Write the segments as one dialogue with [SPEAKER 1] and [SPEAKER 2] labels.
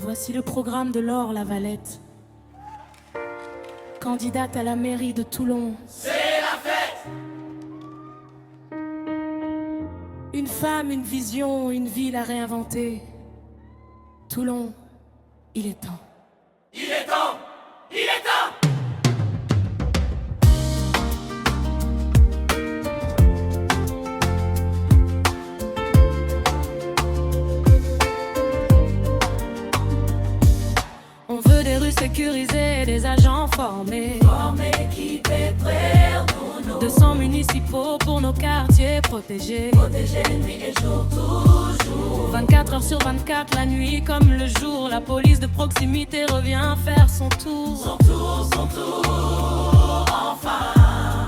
[SPEAKER 1] Voici le programme de Laure Lavalette, candidate à la mairie de Toulon.
[SPEAKER 2] C'est la fête!
[SPEAKER 1] Une femme, une vision, une ville à réinventer. Toulon, il est temps.
[SPEAKER 2] Il est temps! Il est temps!
[SPEAKER 1] On veut des rues sécurisées, des agents formés,
[SPEAKER 2] Équipés, prêts, nous
[SPEAKER 1] 200 municipaux pour nos quartiers protégés.
[SPEAKER 2] protéger nuit et jour, toujours.
[SPEAKER 1] 24 heures sur 24, la nuit comme le jour, la police de proximité revient faire son tour.
[SPEAKER 2] Son tour, enfin.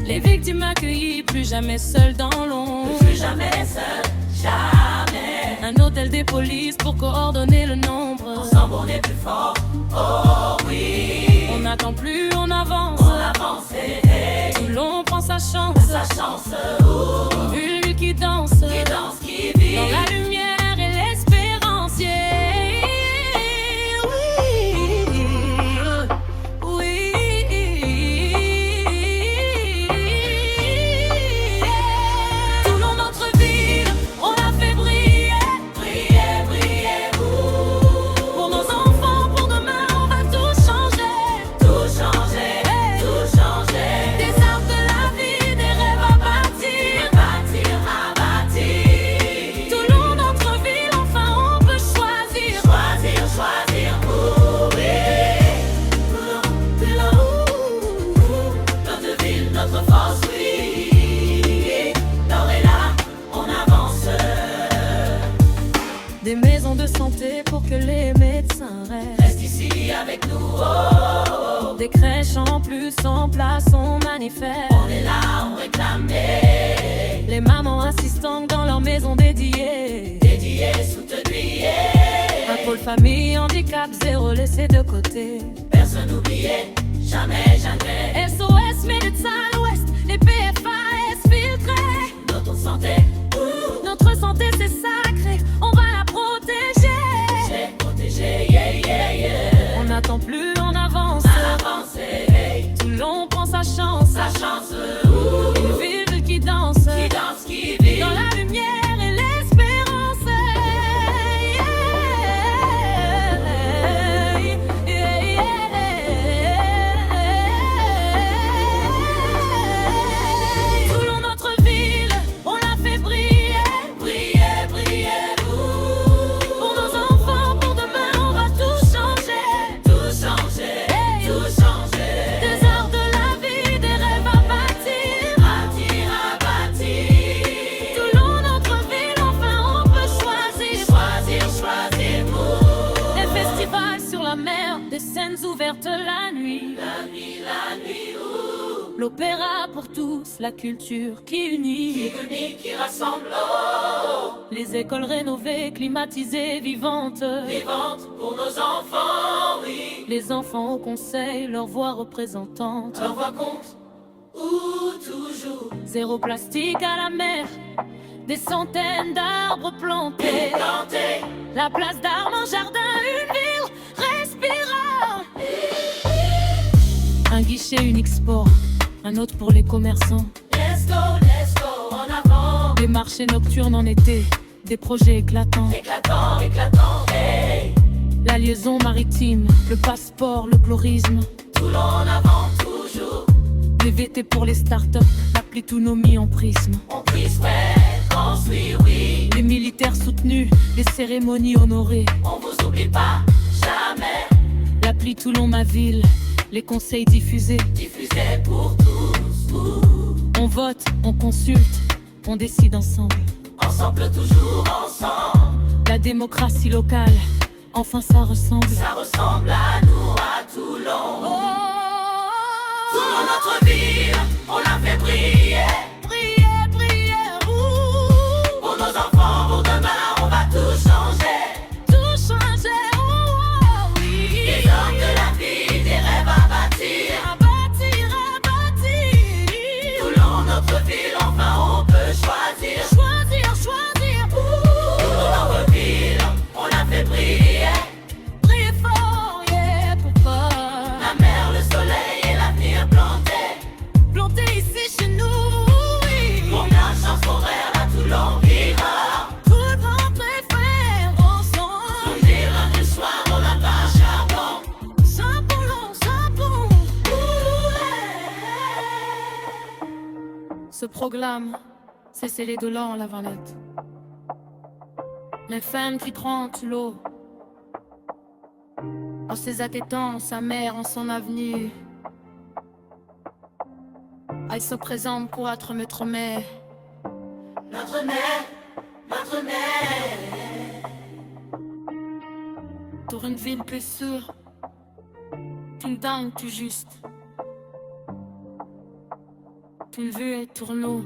[SPEAKER 1] Les victimes accueillies, plus jamais seules dans l'ombre.
[SPEAKER 2] Plus jamais seul, jamais.
[SPEAKER 1] Un hôtel des polices pour coordonner le nombre.
[SPEAKER 2] Ensemble on est plus fort, oh oui.
[SPEAKER 1] On n'attend plus, on avance.
[SPEAKER 2] On avance, hey,
[SPEAKER 1] Toulon prend sa chance.
[SPEAKER 2] sa chance, oh.
[SPEAKER 1] Une ville qui danse,
[SPEAKER 2] Qui danse, qui vit.
[SPEAKER 1] dans la lumière et l'espérance. Yeah. Oui, oui. Toulon, notre ville, on l'a fait briller.
[SPEAKER 2] Briller, briller, ouh.
[SPEAKER 1] Pour nos enfants, pour demain, on va tout changer.
[SPEAKER 2] Tout changer, tout changer.
[SPEAKER 1] Des arbres de la vie, des rêves à bâtir.
[SPEAKER 2] Bâtir, à bâtir.
[SPEAKER 1] Toulon, notre ville, enfin on peut choisir.
[SPEAKER 2] Choisir, choisir, ouh, oui. Notre ville, notre force, oui. L'or est là, on avance.
[SPEAKER 1] Des maisons de santé pour que les médecins restent.
[SPEAKER 2] Reste ici avec nous, oh.
[SPEAKER 1] Des crèches en plus en place, on manifeste.
[SPEAKER 2] On est là, on réclame.
[SPEAKER 1] Les mamans assistantes dans leur maison dédiée.
[SPEAKER 2] Dédié, soutenu, yeah.
[SPEAKER 1] Un pôle famille, handicap, zéro laissé de côté.
[SPEAKER 2] Personne oublié, jamais, jamais.
[SPEAKER 1] SOS, médecins à l'ouest, les PFAS filtrés.
[SPEAKER 2] Notre santé,
[SPEAKER 1] Notre santé c'est sacré, on va la protéger.
[SPEAKER 2] j'ai protégé, yeah, yeah, yeah.
[SPEAKER 1] On n'attend plus, on avance.
[SPEAKER 2] Avance, hey,
[SPEAKER 1] Toulon prend sa chance.
[SPEAKER 2] sa chance, ouh.
[SPEAKER 1] Une ville qui danse,
[SPEAKER 2] Qui danse, qui vit.
[SPEAKER 1] dans la lumière et l'espérance. Toulon, notre ville, on l'a fait briller.
[SPEAKER 2] Briller, briller, ouh.
[SPEAKER 1] Pour nos enfants, pour demain, on va tout changer.
[SPEAKER 2] Tout changer,
[SPEAKER 1] Hey.
[SPEAKER 2] tout changer.
[SPEAKER 1] Des arts de la vie, des rêves à bâtir.
[SPEAKER 2] Bâtir, à bâtir.
[SPEAKER 1] Toulon, notre ville, enfin on peut choisir.
[SPEAKER 2] Choisir, choisir, ouh.
[SPEAKER 1] Des festivals sur la mer, des scènes ouvertes la nuit.
[SPEAKER 2] La nuit, ouh.
[SPEAKER 1] L'opéra pour tous, la culture qui unit.
[SPEAKER 2] Unique, qui rassemble, oh.
[SPEAKER 1] Les écoles rénovées, climatisées, vivantes.
[SPEAKER 2] Vivante pour nos enfants, oui.
[SPEAKER 1] Les enfants au conseil, leur voix représentante.
[SPEAKER 2] Leur voix compte, ou toujours.
[SPEAKER 1] Zéro plastique à la mer, des centaines d'arbres plantés.
[SPEAKER 2] Planté,
[SPEAKER 1] La place d'Armes en jardin, une ville respirant. Un guichet unique sport, un autre pour les commerçants.
[SPEAKER 2] let's go, en avant.
[SPEAKER 1] Des marchés nocturnes en été, des projets éclatants.
[SPEAKER 2] Éclatant, éclatant, hey.
[SPEAKER 1] La liaison maritime, le passeport, le chlorisme.
[SPEAKER 2] Toulon en avant, toujours.
[SPEAKER 1] Des VT pour les startups, l'appli Tounomi en prisme.
[SPEAKER 2] On prise, ouais, construit, oui.
[SPEAKER 1] Les militaires soutenus, les cérémonies honorées.
[SPEAKER 2] On vous oublie pas, jamais.
[SPEAKER 1] L'appli Toulon ma ville, les conseils diffusés.
[SPEAKER 2] Diffusé pour tous, ouh.
[SPEAKER 1] On vote, on consulte, on décide ensemble.
[SPEAKER 2] Ensemble, toujours ensemble.
[SPEAKER 1] La démocratie locale, enfin ça ressemble.
[SPEAKER 2] Ça ressemble à nous, à Toulon. Toulon, notre ville, on l'a fait briller.
[SPEAKER 1] Prière, prière, ouh.
[SPEAKER 2] Pour nos enfants, pour demain, on va tout changer.
[SPEAKER 1] Tout changer, oui.
[SPEAKER 2] Des hommes de la vie, des rêves à bâtir.
[SPEAKER 1] À bâtir, à bâtir.
[SPEAKER 2] Toulon, notre ville, enfin on peut choisir.
[SPEAKER 1] Choisir, choisir,
[SPEAKER 2] Toulon, notre ville, on
[SPEAKER 1] se proclame, c'est scellé de l'or la Valette. Les femmes qui trempent l'eau, en ses attêtants, sa mère en son avenir. Elle se présente pour être notre mère.
[SPEAKER 2] Notre mère, notre mère.
[SPEAKER 1] Pour une ville plus sûre, une dingue plus juste. Une vue et tourneau,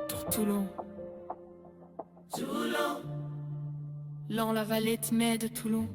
[SPEAKER 1] pour Toulon.
[SPEAKER 2] Toulon,
[SPEAKER 1] L'an la Valette mais de Toulon.